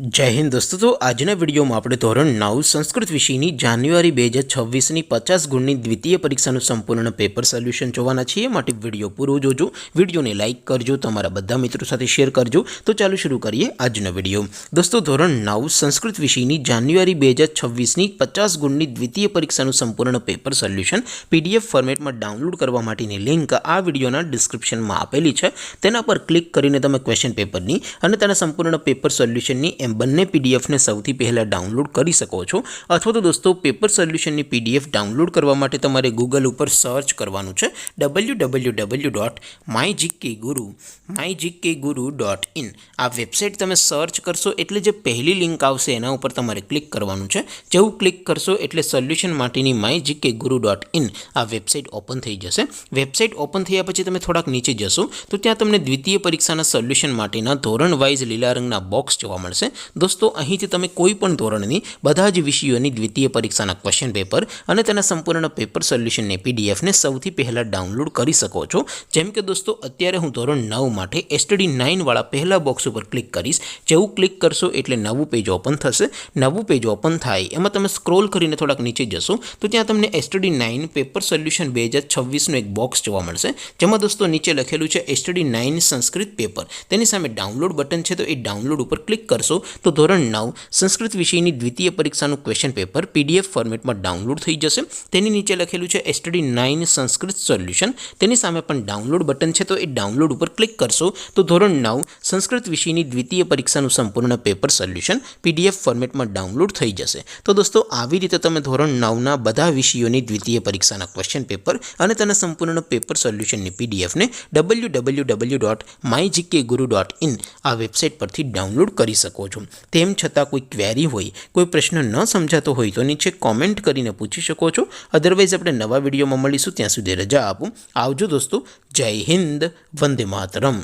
जय हिंद दोस्तों। तो आजना विडियो में આપણે ધોરણ 9 સંસ્કૃત વિષયની જાન્યુઆરી 2026ની 50 ગુણની દ્વિતીય પરીક્ષાનું સંપૂર્ણ પેપર સોલ્યુશન જોવાના છીએ। માટે વિડિયો પૂરો જોજો, વિડિયોને લાઈક કરજો, તમારા બધા મિત્રો સાથે શેર કરજો। તો ચાલો શરૂ કરીએ આજનો વિડિયો। દોસ્તો ધોરણ 9 સંસ્કૃત વિષયની જાન્યુઆરી 2026ની 50 ગુણની દ્વિતીય પરીક્ષાનું સંપૂર્ણ પેપર સોલ્યુશન પીડીએફ ફોર્મેટમાં ડાઉનલોડ કરવા માટેની લિંક આ વિડિયોના ડિસ્ક્રિપ્શનમાં આપેલી છે। તેના પર ક્લિક કરીને તમે ક્વેશ્ચન પેપરની અને તેના સંપૂર્ણ પેપર સોલ્યુશનની બંને પીડીએફને સૌથી પહેલાં ડાઉનલોડ કરી શકો છો। અથવા તો દોસ્તો પેપર સોલ્યુશનની પીડીએફ ડાઉનલોડ કરવા માટે તમારે ગૂગલ ઉપર સર્ચ કરવાનું છે www.mygkguru.in। આ વેબસાઇટ તમે સર્ચ કરશો એટલે જે પહેલી લિંક આવશે એના ઉપર તમારે ક્લિક કરવાનું છે। જેવું ક્લિક કરશો એટલે સોલ્યુશન માટેની mygkguru.in આ વેબસાઇટ ઓપન થઈ જશે। વેબસાઇટ ઓપન થયા પછી તમે થોડાક નીચે જશો તો ત્યાં તમને દ્વિતીય પરીક્ષાના સોલ્યુશન માટેના ધોરણ વાઇઝ લીલા રંગના બોક્સ જોવા મળશે। दोस्तों અહીંથી તમે કોઈ પણ ધોરણની બધા જ વિષયોની દ્વિતીય પરીક્ષાના ક્વેશ્ચન પેપર અને તેના સંપૂર્ણ પેપર સોલ્યુશનની પીડીએફને સૌથી પહેલાં ડાઉનલોડ કરી શકો છો। જેમ કે દોસ્તો અત્યારે હું ધોરણ 9 માટે STD 9 વાળા પહેલા બોક્સ ઉપર ક્લિક કરીશ। જેવું ક્લિક કરશો એટલે નવું પેજ ઓપન થશે। નવું પેજ ઓપન થાય એમાં તમે સ્ક્રોલ કરીને થોડાક નીચે જશો તો ત્યાં તમને STD 9 પેપર સોલ્યુશન 2026નું એક બોક્સ જોવા મળશે। જેમાં દોસ્તો નીચે લખેલું છે STD 9 સંસ્કૃત પેપર। તેની સામે ડાઉનલોડ બટન છે તો એ ડાઉનલોડ ઉપર ક્લિક કરશો तो ધોરણ 9 સંસ્કૃત વિષયની દ્વિતીય પરીક્ષાનું ક્વેશ્ચન પેપર પીડીએફ ફોર્મેટમાં ડાઉનલોડ થઈ જશે। તેની નીચે લખેલું છે STD 9 સંસ્કૃત સોલ્યુશન। તેની સામે પણ ડાઉનલોડ બટન છે તો એ ડાઉનલોડ ઉપર ક્લિક કરશો તો ધોરણ 9 સંસ્કૃત વિષયની દ્વિતીય પરીક્ષાનું સંપૂર્ણ પેપર સોલ્યુશન પીડીએફ ફોર્મેટમાં ડાઉનલોડ થઈ જશે। તો દોસ્તો આવી રીતે તમે ધોરણ 9ના બધા વિષયોની દ્વિતીય પરીક્ષાના ક્વેશ્ચન પેપર અને તેના સંપૂર્ણ પેપર સોલ્યુશનની પીડીએફને www.mygkguru.in આ વેબસાઇટ પરથી ડાઉનલોડ કરી શકો છો। તેમ છતાં કોઈ ક્વેરી હોય, કોઈ પ્રશ્ન ન સમજાતો હોય તો નીચે કોમેન્ટ કરીને પૂછી શકો છો। અધરવાઇઝ આપણે નવા વિડીયોમાં મળીશું, ત્યાં સુધી રજા આપો। આવજો દોસ્તો। જય હિન્દ, વંદે માતરમ।